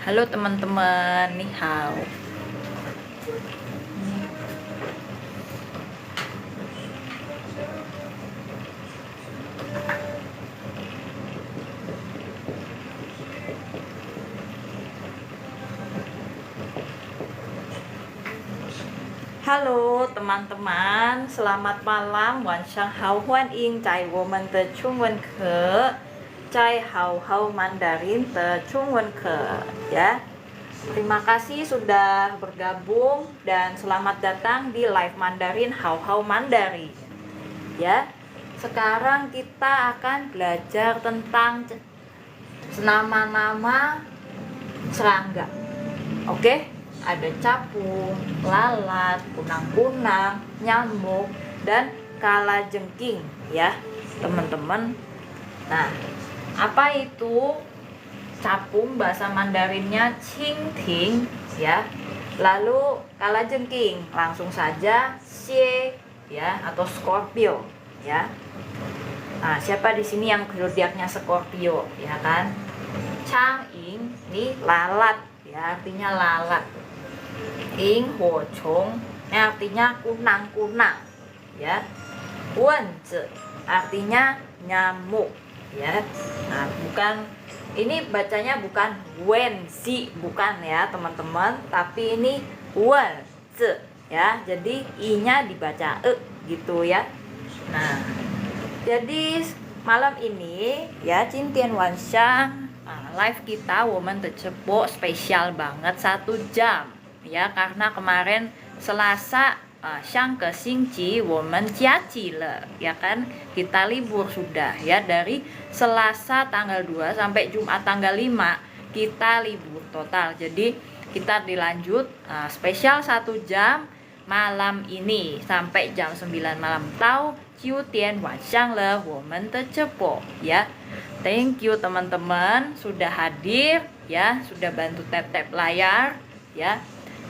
Halo teman-teman, ni hao. Halo teman-teman, selamat malam. Wan Shang Hao Huan Ying Cai Woman Te Chung Wen Ke Cai Hao Hao Mandarin Te Chung Wen Ke. Ya, terima kasih sudah bergabung dan selamat datang di live Mandarin Hao Hao Mandarin. Ya, sekarang kita akan belajar tentang nama-nama serangga. Oke? Ada capung, lalat, kunang-kunang, nyamuk, dan kalajengking ya teman-teman. Nah, apa itu capung? Bahasa Mandarinnya qingting ya. Lalu kalajengking langsung saja xie ya, atau Scorpio ya. Nah, siapa di sini yang zodiaknya Scorpio ya kan? Chang'ing ini lalat ya, artinya lalat. Ing Ho Chong ini artinya kunang-kunang ya. Wenzi artinya nyamuk ya. Nah, bukan, ini bacanya bukan wenzi, bukan ya teman-teman, tapi ini wenzi ya. Jadi i-nya dibaca e gitu ya. Nah, jadi malam ini ya Cintian Wansha live kita Woman Tercepo spesial banget 1 jam ya, karena kemarin Selasa Shang ke Xingji Woman Jiaji le ya kan, kita libur sudah ya, dari Selasa tanggal 2 sampai Jumat tanggal 5 kita libur total. Jadi kita dilanjut spesial 1 jam malam ini sampai jam 9 malam. Tahu Ciutian Wanshang le Woman Tercepo ya. Thank you teman-teman sudah hadir ya, sudah bantu tap-tap layar ya.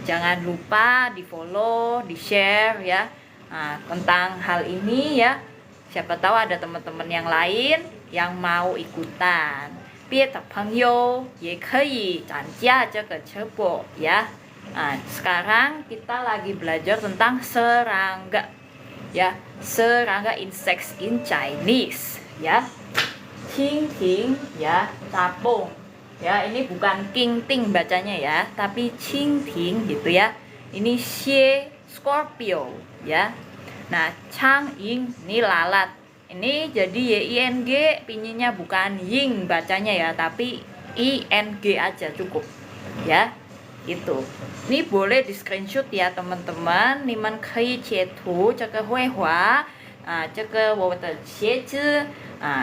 Jangan lupa di-follow, di-share ya. Nah, tentang hal ini ya. Siapa tahu ada teman-teman yang lain yang mau ikutan. Biar朋友也可以参加这个直播 ya. Nah, sekarang kita lagi belajar tentang serangga ya. Serangga insects in Chinese ya. Qingting ya, capung ya. Ini bukan qingting bacanya ya, tapi qingting gitu ya. Ini xie Scorpio ya. Nah, Chang'ing ini lalat. Ini jadi ying pinyinya bukan ying bacanya ya, tapi ing aja cukup ya. Itu. Ini boleh di screenshot ya teman-teman. Niman kei cetu cek hui hua 这个我的鞋子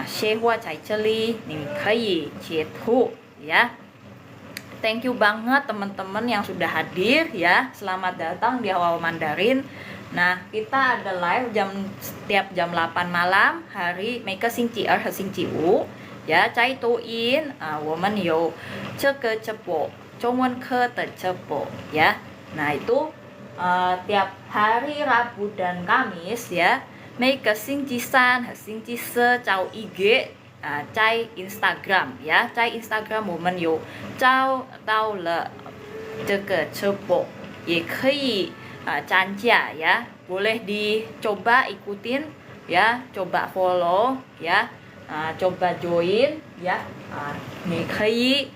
鞋货在这里，你们可以截图ya. Thank you banget teman-teman yang sudah hadir ya. Selamat datang di Awal Mandarin. Nah, kita ada live setiap jam 8 malam hari 每个星期二和星期五 ya. 在抖音我们有这个直播中文课的直播 ya. Nah, itu tiap hari Rabu dan Kamis ya. 每个星期三和星期四找IG在 Instagram 呀，在 Instagram 我们有找到了这个直播，也可以参加ya, boleh dicoba ikutin ya, coba follow ya, coba join ya, 你可以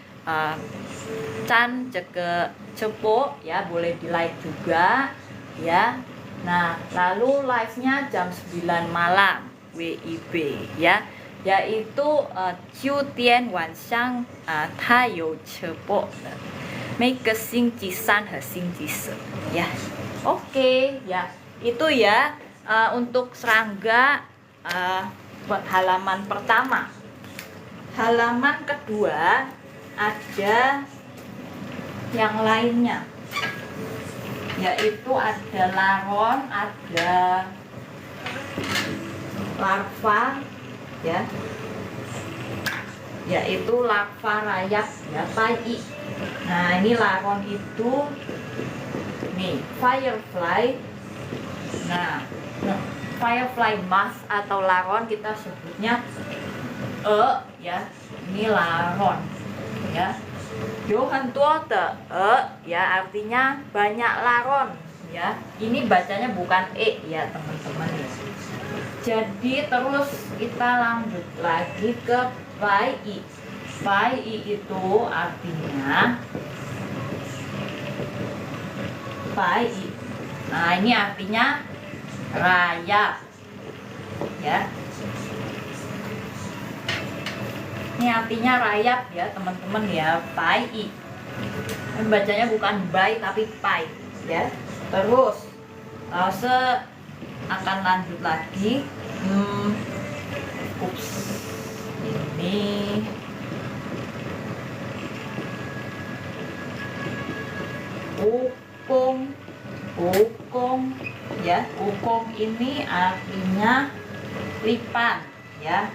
赞这个直播 ya, boleh di like juga ya. Nah, lalu live-nya jam 9 malam WIB ya, yaitu Ciutian Wanshang他有直播的每个星期三和星期四 ya. Oke ya, itu ya untuk serangga halaman pertama. Halaman kedua ada yang lainnya, yaitu ada laron, ada larva ya, yaitu larva rayap ya, pai. Nah, ini laron itu nih firefly. Nah, firefly moth atau laron kita sebutnya ya, ini laron ya. 有很多的ya artinya banyak laron ya. Ini bacanya bukan ya teman-teman ya. Jadi terus kita lanjut lagi ke bai. Bai itu artinya bai. Nah, ini artinya rayap ya. Ini artinya rayap ya teman-teman ya, bai. Bacanya bukan bai tapi pai ya. Terus akan lanjut lagi. Ups, ini ukung ya. Ukung ini artinya lipan ya.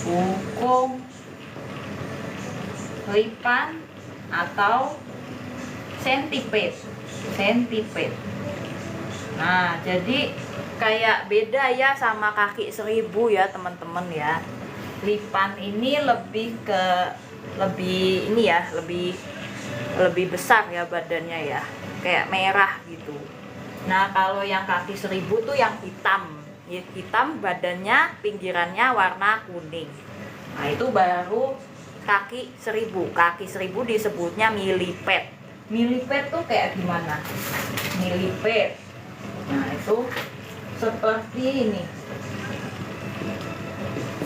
Ukung lipan atau centipede. Nah, jadi kayak beda ya sama kaki 1000 ya teman-teman ya. Lipan ini lebih ini ya, lebih besar ya badannya ya, kayak merah gitu. Nah, kalau yang kaki 1000 tuh yang hitam badannya, pinggirannya warna kuning. Nah, itu baru kaki 1000. Kaki 1000 disebutnya millipede. Millipede tuh kayak gimana? Millipede. Nah, itu seperti ini.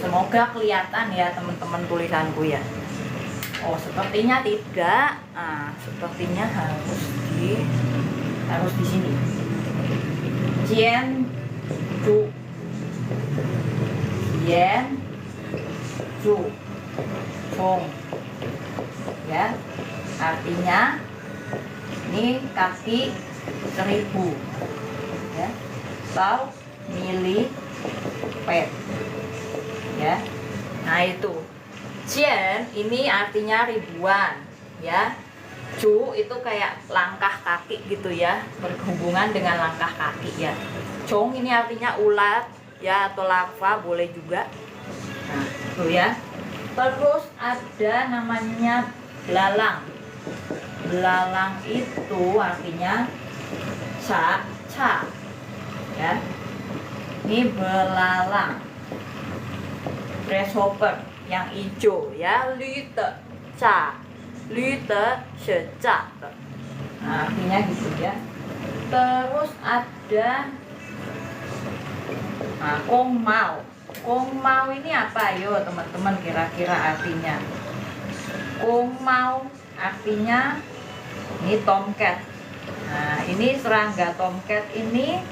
Semoga kelihatan ya teman-teman tulisanku ya. Oh, sepertinya tidak. Nah, sepertinya harus di sini. Jian Ju Chong ya, artinya ini kaki 1000 ya, atau millipede ya. Nah, itu Jian ini artinya ribuan ya. Ju itu kayak langkah kaki gitu ya, berhubungan dengan langkah kaki ya. Chong ini artinya ulat ya, atau larva boleh juga. Nah, itu ya. Terus ada namanya belalang. Belalang itu artinya ca ya. Ini belalang. Grasshopper yang hijau ya, lüte seca. Nah, artinya gitu ya. Terus ada kong mau ini apa? Yo teman-teman, kira-kira artinya. Kong mau artinya ini tomcat. Nah, ini serangga tomcat ini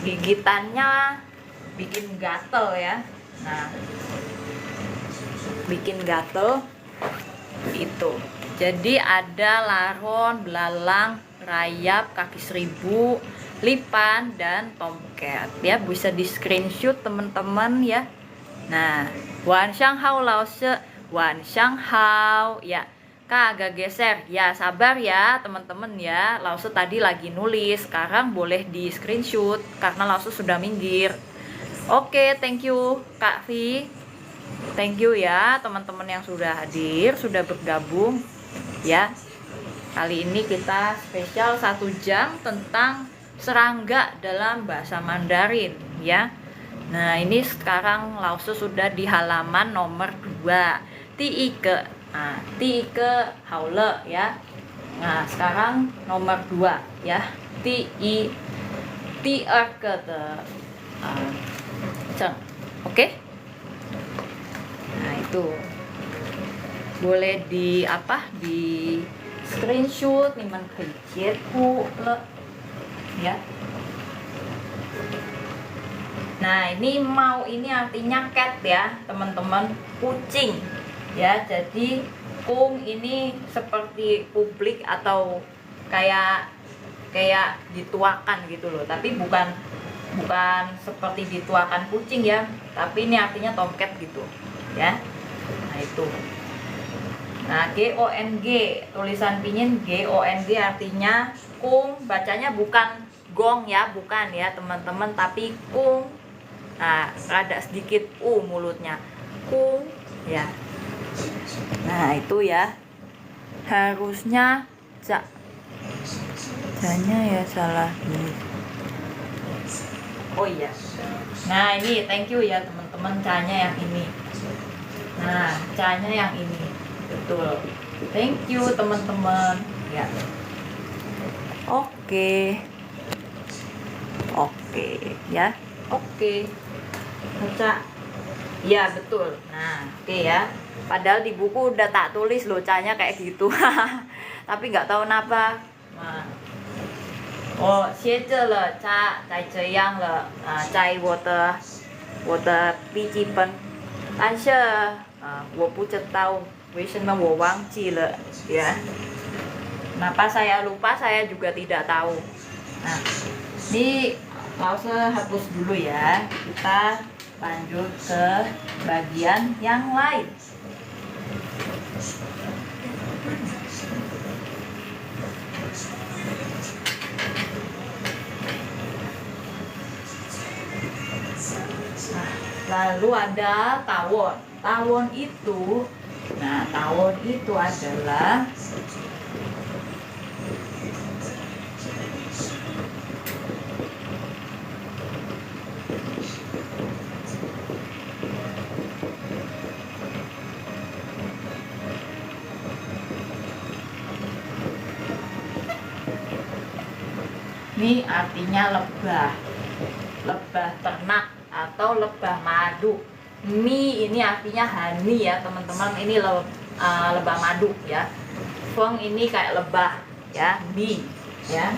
gigitannya bikin gatel ya. Nah, bikin gatel itu. Jadi ada laron, belalang, rayap, kaki 1000, lipan, dan tomcat ya. Bisa di screenshot teman-teman ya. Nah, wan shanghao laoshi, wan shanghao ya. Kak agak geser ya, sabar ya teman-teman ya. Laoshi tadi lagi nulis, sekarang boleh di screenshot karena Laoshi sudah minggir. Oke, thank you Kak Vi. Thank you ya teman-teman yang sudah hadir, sudah bergabung ya. Kali ini kita spesial 1 jam tentang serangga dalam bahasa Mandarin ya. Nah, ini sekarang Laoshi sudah di halaman nomor 2. Ti ke hao le ya. Nah, sekarang nomor 2 ya. Ti ke ceng. Oke? Nah, itu boleh di screenshot nih ku le ya. Nah, ini mau ini artinya cat ya teman-teman, kucing ya. Jadi kung ini seperti publik atau kayak dituakan gitu loh, tapi bukan seperti dituakan kucing ya, tapi ini artinya tomcat gitu ya. Nah, itu. Nah, GONG, tulisan pinyin GONG artinya kung, bacanya bukan gong ya, bukan ya teman-teman, tapi kung. Nah, rada sedikit mulutnya, kung ya. Nah itu ya, harusnya janya ya salah ini. Oh iya, nah ini thank you ya teman-teman, canya yang ini. Nah canya yang ini, betul, thank you teman-teman ya. Oke ya, oke baca ya, betul. Nah oke ya, padahal di buku udah tak tulis loh canya kayak gitu. Tapi nggak tahu kenapa. Nah, 我写着了，才这样了在我的笔记本，但是我不知道为什么我忘记了ya. Kenapa saya lupa, saya juga tidak tahu. Nah, ini pause hapus dulu ya. Kita lanjut ke bagian yang lain. Lalu ada tawon. Tawon itu, nah tawon itu adalah ini artinya lebah, lebah ternak atau lebah madu. Mi ini artinya honey ya teman-teman, ini lebah madu ya. Feng ini kayak lebah ya, bi ya.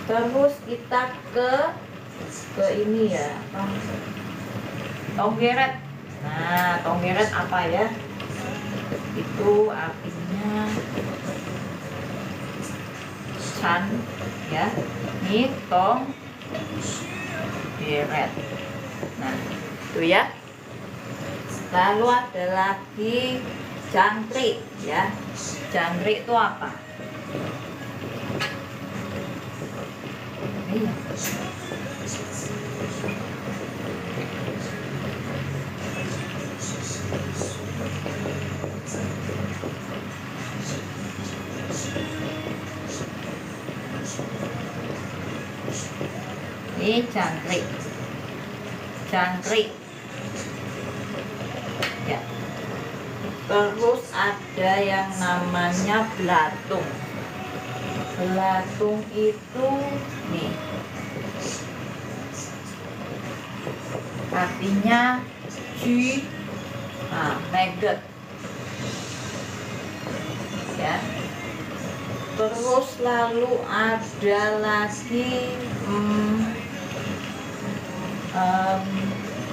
Terus kita ke ini ya, tonggeret. Nah tonggeret apa ya, itu artinya chan ya, ini tong geret. Nah itu ya. Lalu ada lagi jangkrik ya. Jangkrik itu apa? Iya. Ini jangkrik. Jangkrik. Ya. Terus ada yang namanya belatung. Belatung itu nih, artinya maggot ya. Terus lalu ada lagi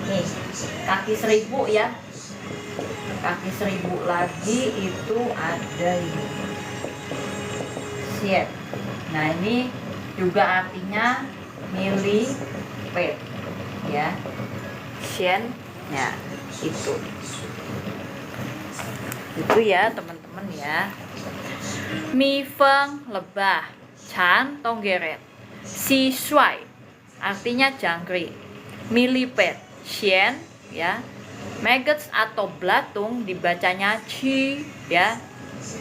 nih kaki seribu ya. Kaki seribu lagi itu ada ini siet. Nah ini juga artinya milipede ya. Sien ya, itu ya teman-teman ya. Mi feng lebah, chan tonggeret, si shuai artinya jangkrik, milipede sien ya, maggots atau belatung dibacanya chi ya.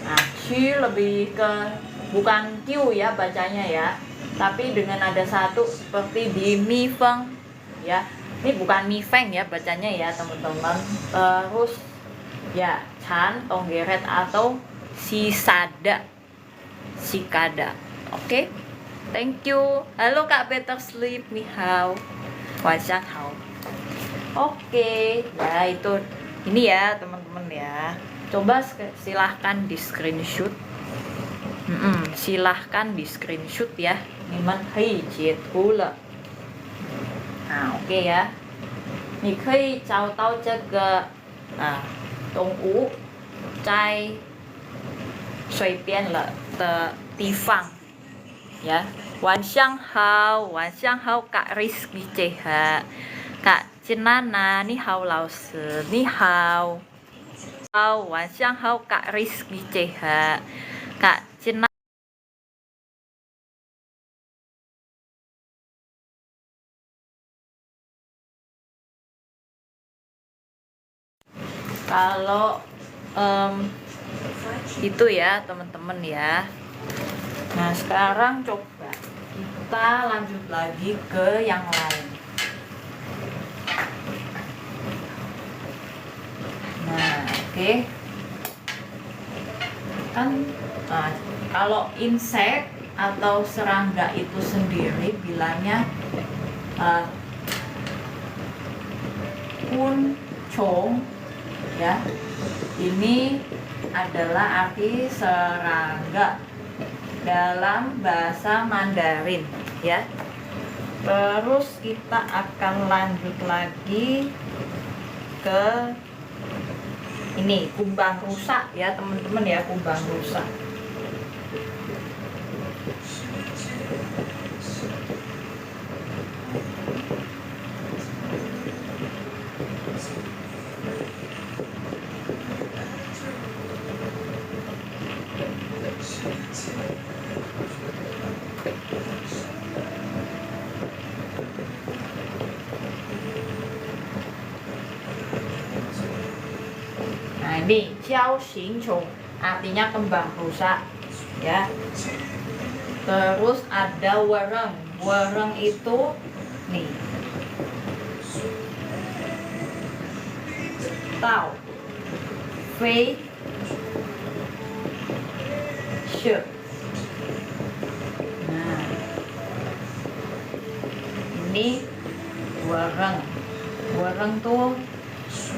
Nah chi lebih ke bukan q ya bacanya ya, tapi dengan ada satu seperti di mi feng ya. Ini bukan mi feng ya bacanya ya teman-teman. Terus ya chan tonggeret atau sikada. Oke, thank you. Halo Kak Better Sleep, ni hao, wanxiang hao. Oke, ya itu ini ya teman-teman ya. Coba silahkan di screenshot. Silahkan di screenshot ya. Niman hei jiet hula. Nah oke ya. 你可以找到这个动物在随便了的地方ya. 晚上好，晚上好 Kak Rizky CH, Kak Cenana, ni hao 老师，你好，晚上好 Kak Rizky CH, Kak Cenana. Kalau itu ya teman-teman ya. Nah sekarang coba kita lanjut lagi ke yang lain. Nah oke. Kan kalau insek atau serangga itu sendiri bilangnya kuncung ya. Ini adalah arti serangga dalam bahasa Mandarin ya. Terus kita akan lanjut lagi ke ini kumbang rusa ya teman-teman ya, kumbang rusa. Nah ini Jiao Xing Chong artinya kembang rusa ya. Terus ada wereng. Wereng itu nih Tao Fei She. Nah ini wereng. Wereng tuh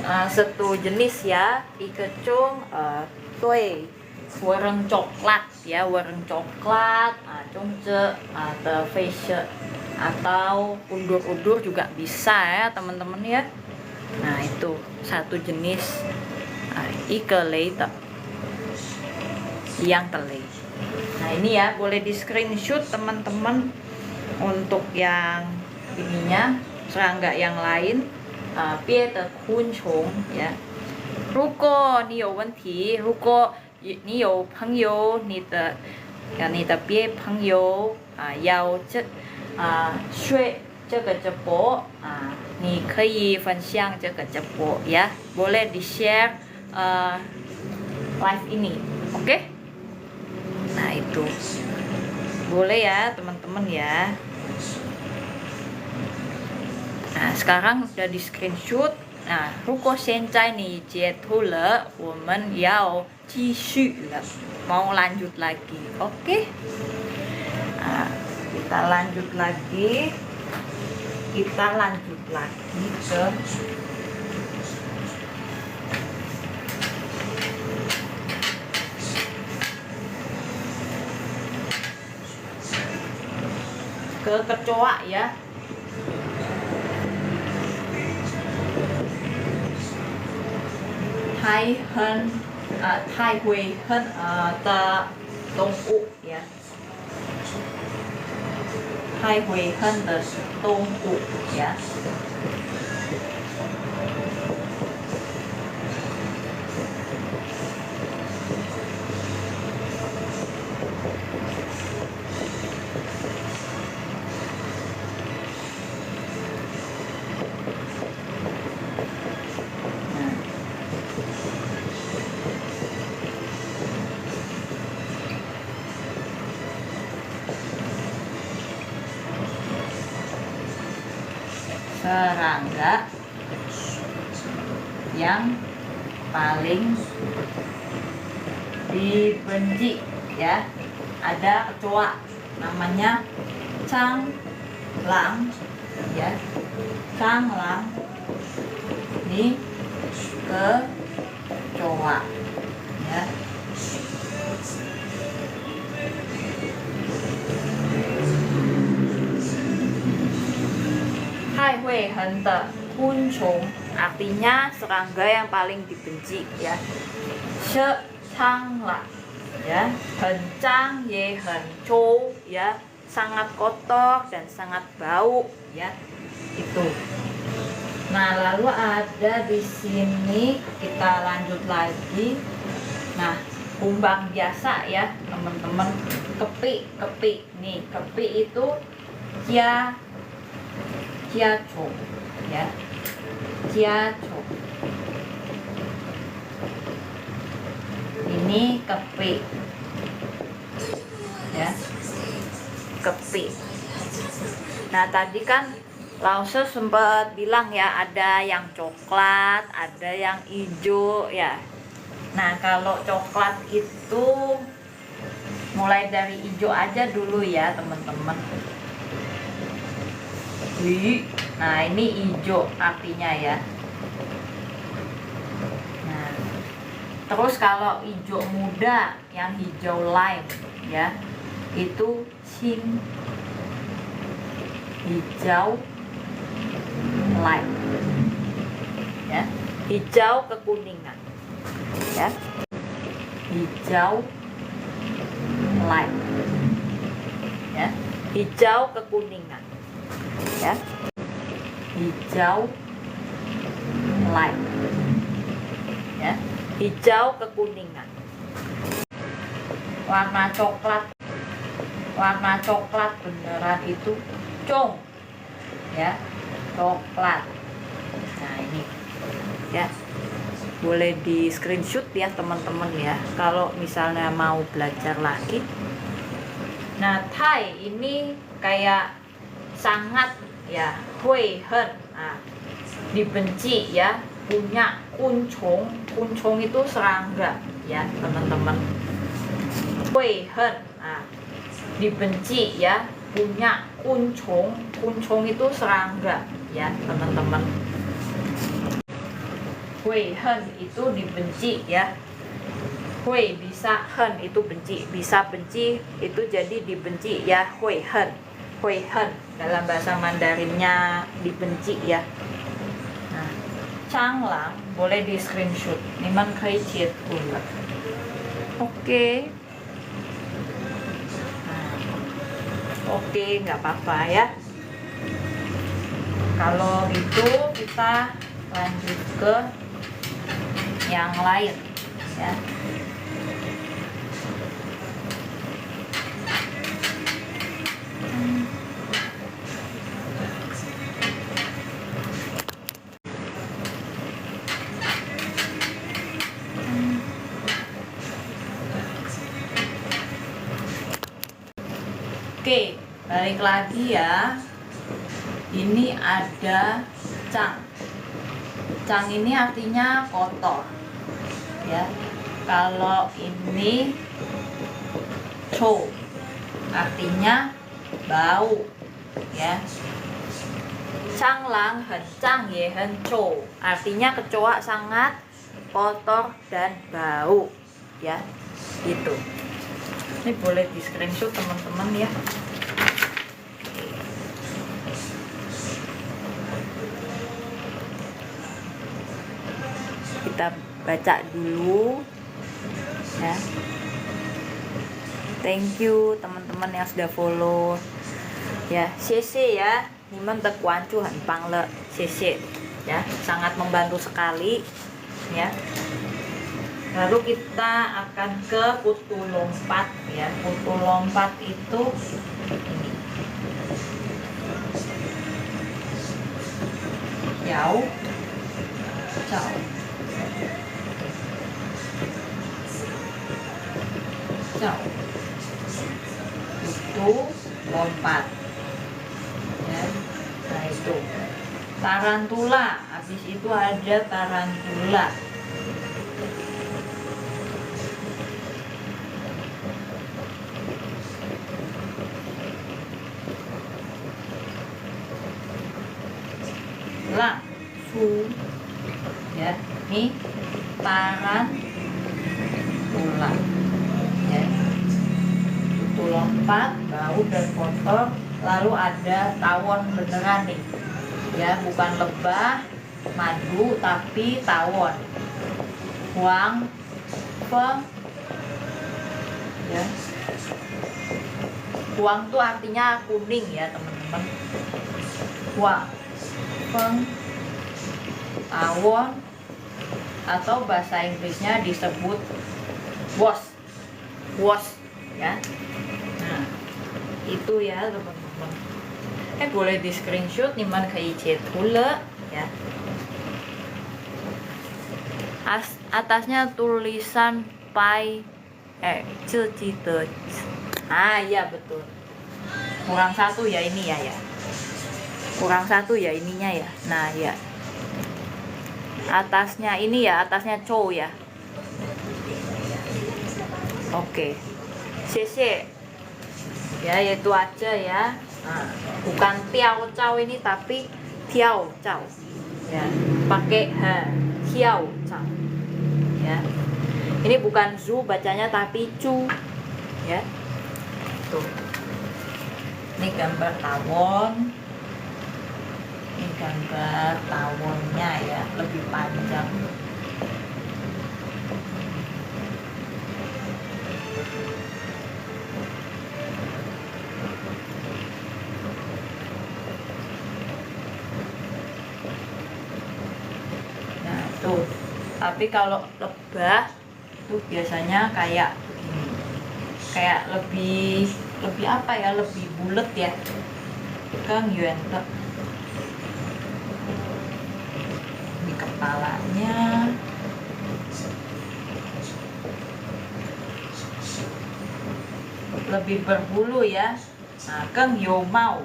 satu jenis ya, ikecung tui wereng coklat ya, wereng coklat, congce atau face atau undur-undur juga bisa ya teman-teman ya. Nah itu satu jenis ikelei yang telei. Nah ini ya boleh di screenshot teman-teman untuk yang ininya serangga yang lain. 别的昆虫 ya. 如果你有问题，如果你有朋友，你的别朋友要学这个直播你可以分享这个直播ya, boleh di share live ini, oke? Nah itu boleh ya teman-teman ya. Nah sekarang udah di screenshot. Nah 如果现在你截图了，我们要继续了， mau lanjut lagi, oke? Nah kita lanjut lagi ke kecoa ya. Tai Hui Hen de Dong Wu ya. Tai Hui Hen de Dong Wu ya. Serangga yang paling dibenci ya, ada kecoa namanya canglang ya, canglang ini kecoa ya. Tai Hui Hen de Kuncung artinya serangga yang paling dibenci ya. She Changla ya, Hencang Ye Hencou ya, sangat kotor dan sangat bau ya. Itu. Nah, lalu ada di sini kita lanjut lagi. Nah, kumbang biasa ya, teman-teman. Kepi nih, kepi itu jiachou ya, jiachou. ini kepi, ya, kepi. Nah tadi kan Lause sempat bilang ya, ada yang coklat, ada yang hijau ya. Nah kalau coklat itu mulai dari hijau aja dulu ya teman-teman. Nah ini hijau artinya ya. Nah terus kalau hijau muda, yang hijau lime ya, itu sing, hijau lime ya, hijau kekuningan ya, hijau lime ya, hijau kekuningan ya, hijau lime ya, hijau kekuningan. Warna coklat beneran itu cong ya, coklat. Nah ini ya, boleh di screenshot ya teman-teman ya, kalau misalnya mau belajar lagi. Nah Thai ini kayak sangat ya, hui hen, nah, dibenci ya, punya kuncung. Kuncung itu serangga ya teman-teman. Hui hen, nah, dibenci ya, punya kuncung. Kuncung itu serangga ya teman-teman. Hui hen itu dibenci ya. Hui bisa, hen itu benci, bisa benci itu jadi dibenci ya, hui hen. Hui hen dalam bahasa Mandarinnya dibenci ya. Nah, Changlang boleh di screenshot, niman kai chat pun. Oke. Oke, nggak apa-apa ya. Kalau itu kita lanjut ke yang lain ya. Oke, balik lagi ya. Ini ada cang. Cang ini artinya kotor ya. Kalau ini cho artinya bau ya. Changlang hen cang ye hen cho artinya kecoa sangat kotor dan bau ya, gitu. Ini boleh di screenshot teman-teman ya. Kita baca dulu ya. Thank you teman-teman yang sudah follow ya. CC ya, nimen tekuancu hanpang le CC ya, sangat membantu sekali ya. Lalu kita akan ke kutu lompat ya. Kutu lompat itu ini. Yao, cao, cao. Kutu lompat ya. Nah itu tarantula. Habis itu ada tarantula. Su ya, ini tarantula ya, itu lompat, bau dan kotor. Lalu ada tawon beneran nih ya, bukan lebah madu tapi tawon. Huang feng ya, huang tuh artinya kuning ya teman-teman. Huang feng tawon, atau bahasa Inggrisnya disebut wasp, ya. Nah itu ya teman-teman. Boleh di screenshot niman kai chat hula ya. Atasnya tulisan pai iya betul. Kurang satu ya ini ya. Kurang satu ya ininya ya. Nah ya. Atasnya ini ya, atasnya cow ya. Oke. CC. Ya itu aja ya. Nah, bukan tiao cao ini tapi tiao cao. Ya, pakai h. Tiao cao. Ya. Ini bukan zu bacanya tapi cu. Ya. Tuh. Ini gambar tawon. Ini gambar tawonnya ya, lebih panjang. Nah, tuh. Tapi kalau lebah tuh biasanya kayak begini. Kayak lebih apa ya? Lebih bulat ya. Kang Yuan di kepalanya. Lebih berbulu ya. Nah, keng yo mau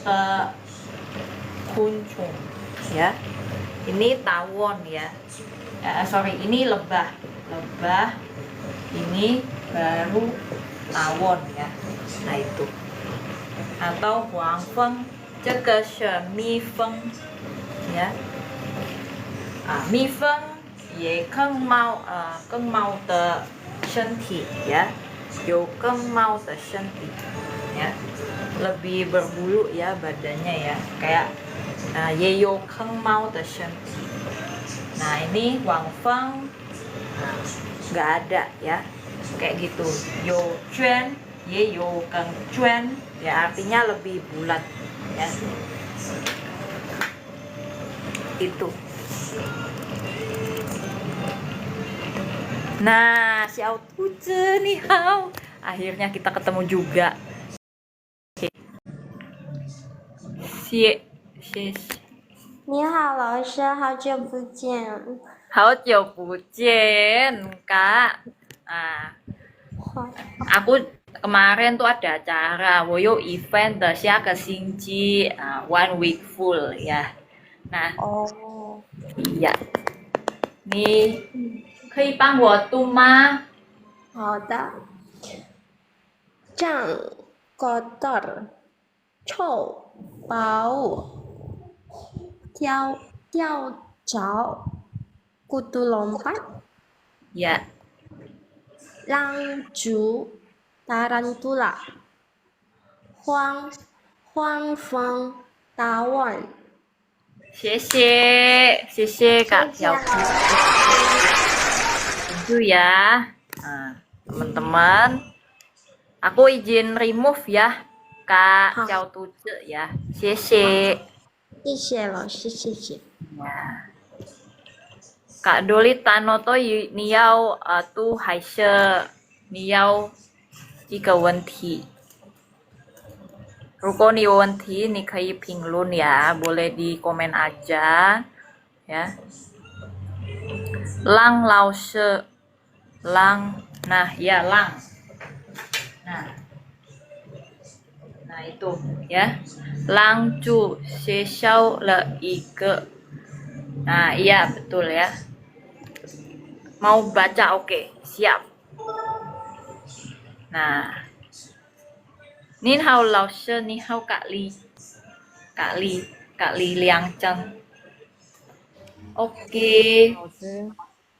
te kuncung ya. Ini tawon ya. Sorry, ini lebah. Ini baru tawon ya. Nah itu. Atau huang feng, 这个是蜜蜂 ya. 蜜蜂也更猫的身体 ya. 有更猫的身体 ya. Lebih berbulu ya badannya ya. Kayak 也有更猫的身体. Nah ini Wang Feng nggak ada ya. Kayak gitu. Yo Juan, ye yo keng Juan ya, artinya lebih bulat ya. Itu. Nah, Xiao Tuze nih hao. Akhirnya kita ketemu juga. Xie. 你好，老师，好久不见。好久不见, Kak. Aku kemarin tuh ada acara, 我有 event 的下个星期, one week full ya. Nah, 哦， iya. 你可以帮我读吗？好的。站kotor，臭，bau，掉着，kudu lompat， Ya. 狼蛛，tarantula， 黄蜂，tawon。谢谢Kak Xiaopu. Thank you ya. Nah, teman-teman, aku izin remove ya Kak Xiaopu ya. 谢谢. 谢谢老师，谢谢。 Ya. Kak Doli Tano to你要读还是你要一个问题？如果你有问题，你可以评论ya, boleh di komen aja ya. Lang lao she, lang, nah ya lang, nah itu ya. Lang ju xie xiao le i ge. Nah iya betul ya. Mau baca oke, siap. Nah. 您好，老师，你好，Kak Li Liang Zheng. Oke. 老师，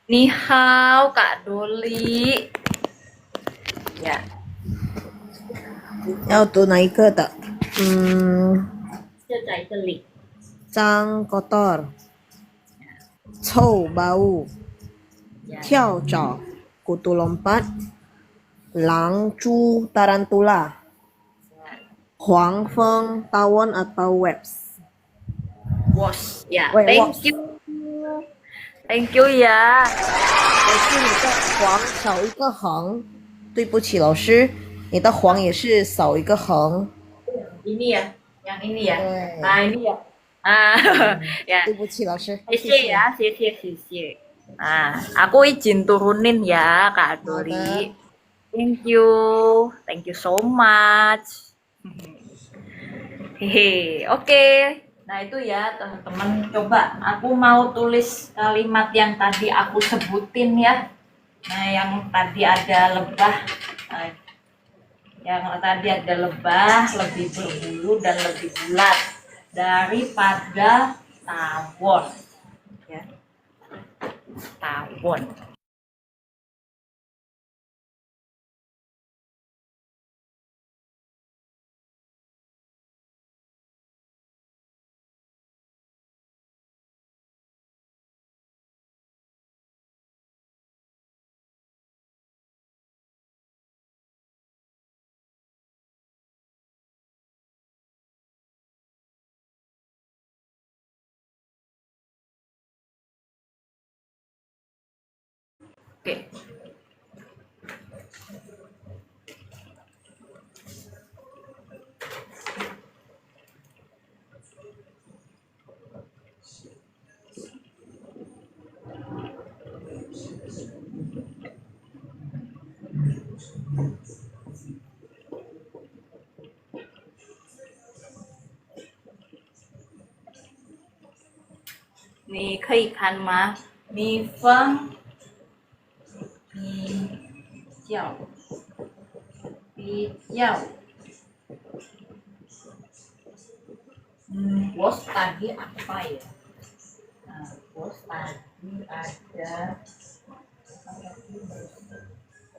你好，Kak Doli. Ya. 要读哪一个的？就在这里。脏 kotor， 臭 bau， Ya. 跳蚤 kutu lompat， 狼蛛 tarantula， 黄蜂 tawon atau webs。 Was. Ya. Wait, Thank was. you. Thank you ya. 可是你的黄少一个横，对不起老师，你的黄也是少一个横。 Ini ya, yang ini ya. 对， Nah ini ya. Ya. 对不起老师，谢谢呀，谢谢。Nah, aku izin turunin ya, Kak 好 Doli. 的，Thank you so much. Hehe, oke. Nah itu ya teman-teman. Coba aku mau tulis kalimat yang tadi aku sebutin ya. Nah yang tadi ada lebah. Nah, yang tadi ada lebah lebih berbulu dan lebih bulat daripada tawon. Ya, tawon. Oke. 你可以看吗？蜜蜂比较比较bos tadi apa ya? Nah, bos tadi ada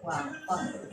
wampeng.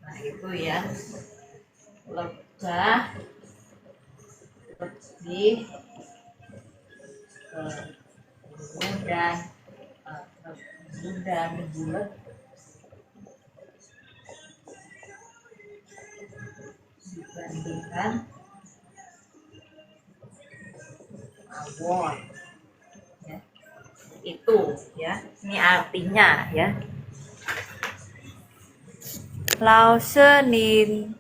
Nah itu ya, lebah lebih berbulu dan berbulu dan bulat dibandingkan tawon. Ya, itu ya, ini artinya ya. Lao Senin.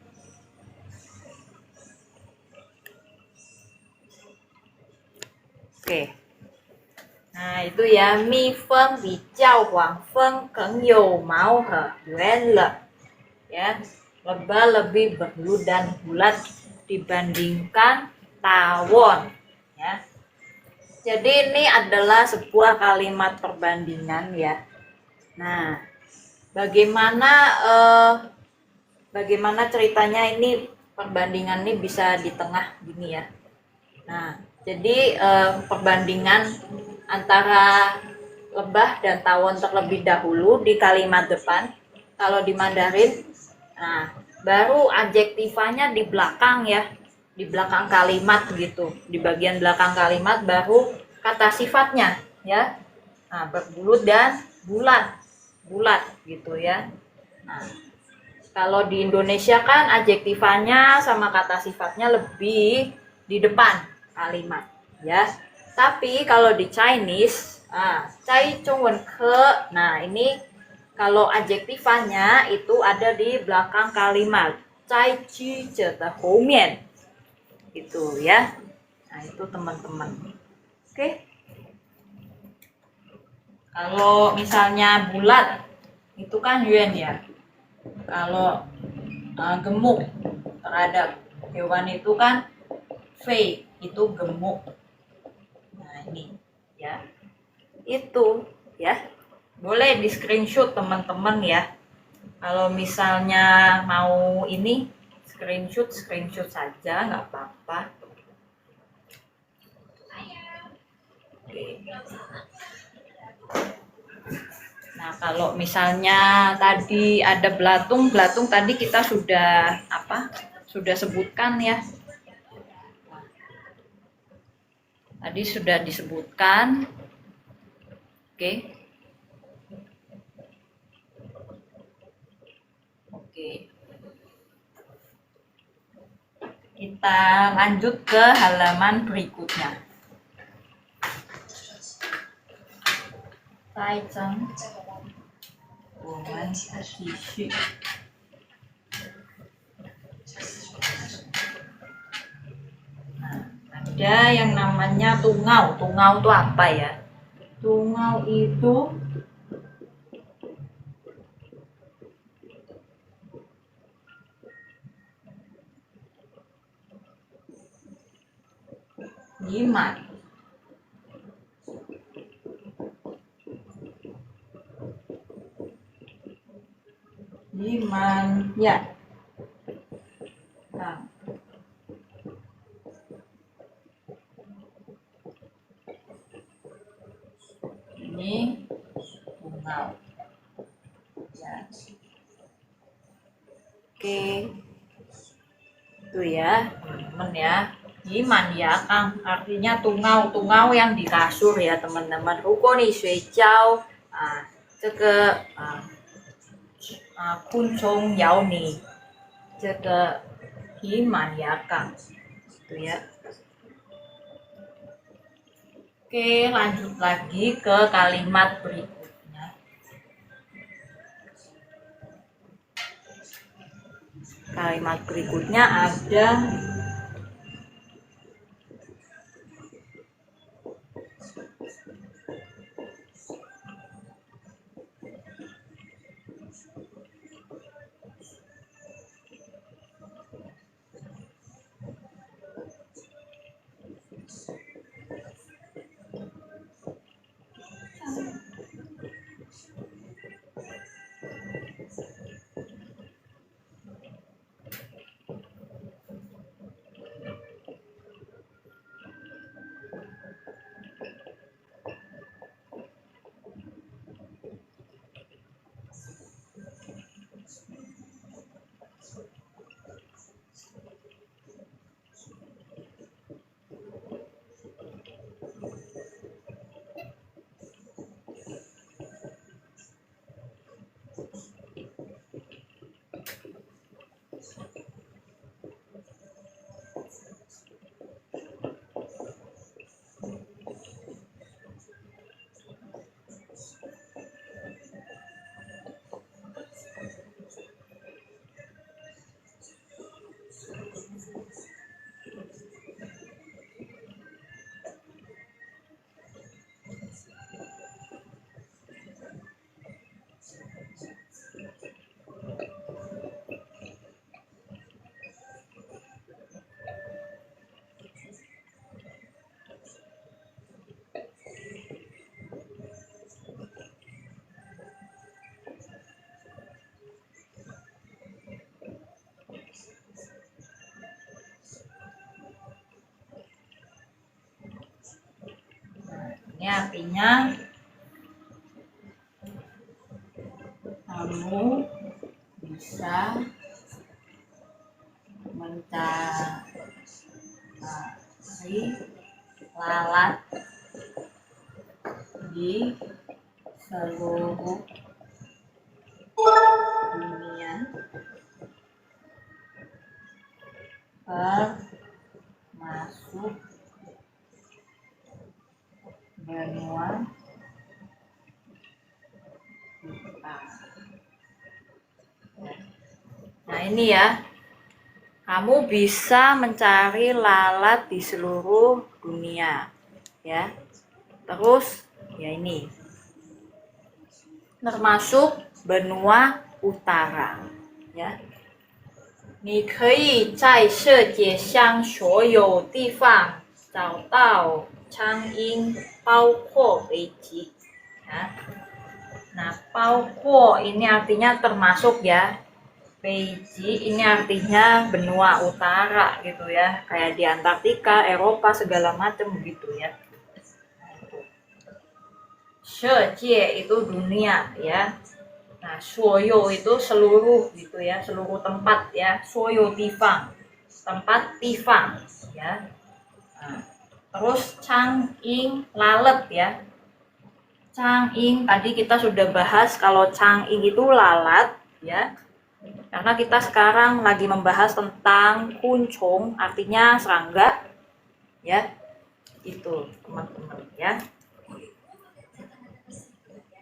Oke. Nah, itu ya, mi feng bi jiao huang feng keng you mao he yuan le. Ya, lebah lebih berbulu dan bulat dibandingkan tawon. Ya. Jadi ini adalah sebuah kalimat perbandingan ya. Nah, bagaimana ceritanya ini perbandingan ini bisa di tengah gini ya. Nah, jadi perbandingan antara lebah dan tawon terlebih dahulu di kalimat depan. Kalau di Mandarin, nah baru adjektifanya di belakang ya, di belakang kalimat gitu. Di bagian belakang kalimat baru kata sifatnya ya. Nah, berbulu dan bulat gitu ya. Nah, kalau di Indonesia kan adjektifanya sama kata sifatnya lebih di depan kalimat ya. Tapi kalau di Chinese, cai chongwen ke, nah ini kalau adjektifanya itu ada di belakang kalimat. Cai chi zhe de hou mian. Gitu ya. Nah, itu teman-teman. Oke. Kalau misalnya bulat itu kan yuan ya. Kalau gemuk terhadap hewan itu kan fei, itu gemuk. Nah ini ya, itu ya, boleh di screenshot teman-teman ya. Kalau misalnya mau ini screenshot saja, nggak apa-apa. Oke. Nah, kalau misalnya tadi ada belatung tadi kita sudah sudah sebutkan ya. Tadi sudah disebutkan. Oke. Oke. Kita lanjut ke halaman berikutnya. 下一章，我们继续。Nah, ada yang namanya tungau. Tungau itu apa ya? Tungau itu jimat. Jiman ya. Nah. Ini tungau. Ya. Oke. Itu ya, teman-teman ya. Jiman ya, Kang. Artinya tungau. Tungau yang di kasur ya, teman-teman. Ruko nih, shui jiao. Ah, 这个昆虫咬你，这个皮满牙杠itu ya. Oke, lanjut lagi ke kalimat berikutnya. Kalimat berikutnya ada ini artinya kamu bisa mencari lalat di seluruh dunia, termasuk benua kita. Nah ini ya, kamu bisa mencari lalat di seluruh dunia ya. Terus ya ini termasuk benua utara, ya. 你可以在世界上所有地方找到苍蝇，包括北极。Ya. Nah, 包括 ini artinya termasuk ya. Beiji ini artinya benua utara gitu ya, kayak di Antartika, Eropa segala macam begitu ya. Shejie itu dunia ya. Nah, suoyo itu seluruh gitu ya, seluruh tempat ya. Suoyo tifang, tempat tifang ya. Nah, terus changing lalat ya. Changing tadi kita sudah bahas kalau changing itu lalat ya. Karena kita sekarang lagi membahas tentang kuncung, artinya serangga, ya, itu teman-teman ya.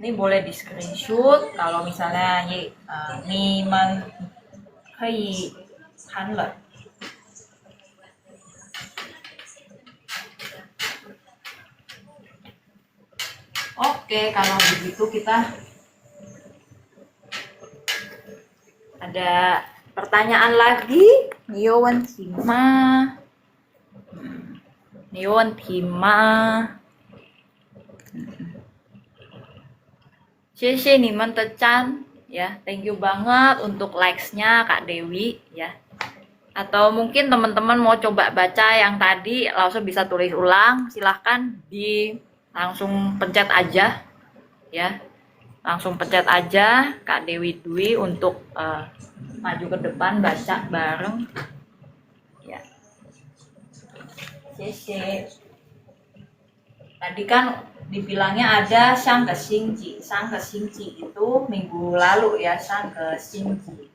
Ini boleh di screenshot kalau misalnya ni man kei kan le. Oke, kalau begitu kita ada pertanyaan lagi? Niyowan Tima. Niyowan Tima. Xie Niman Tecan ya. Thank you banget untuk likes-nya Kak Dewi ya. Atau mungkin teman-teman mau coba baca yang tadi langsung bisa tulis ulang, silahkan langsung pencet aja ya. Langsung pencet aja Kak Dewi Dwi untuk maju ke depan baca bareng ya. Cc. Tadi kan dibilangnya ada Sang Kesingji. Sang Kesingji itu minggu lalu ya, Sang Kesingji.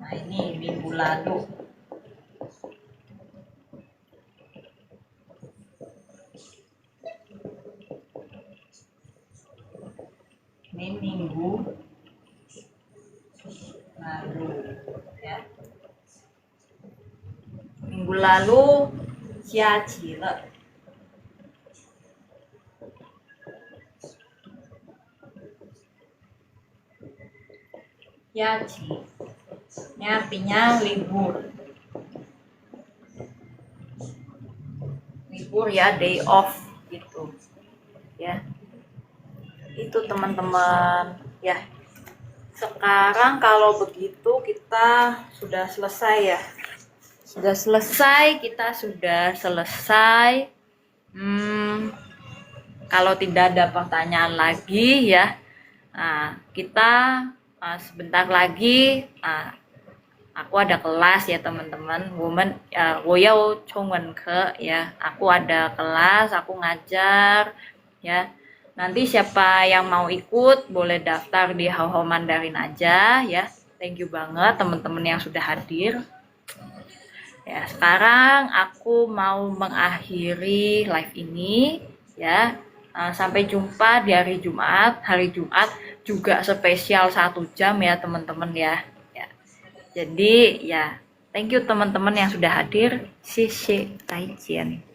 Nah, ini minggu lalu. Ini minggu lalu ya. Minggu lalu Jiajile. Jiaji. Ini artinya libur. Libur ya, day off gitu. Ya. Itu teman-teman ya. Sekarang kalau begitu kita sudah selesai ya. Kita sudah selesai. Kalau tidak ada pertanyaan lagi ya, kita sebentar lagi aku ada kelas ya teman-teman. Woyao Chongwen ke ya. Aku ada kelas, aku ngajar ya. Nanti siapa yang mau ikut boleh daftar di Hao Mandarin aja ya. Thank you banget teman-teman yang sudah hadir. Ya, sekarang aku mau mengakhiri live ini ya. Sampai jumpa di hari Jumat. Hari Jumat juga spesial 1 jam ya teman-teman ya. Jadi ya, thank you teman-teman yang sudah hadir. Xie xie, 再见.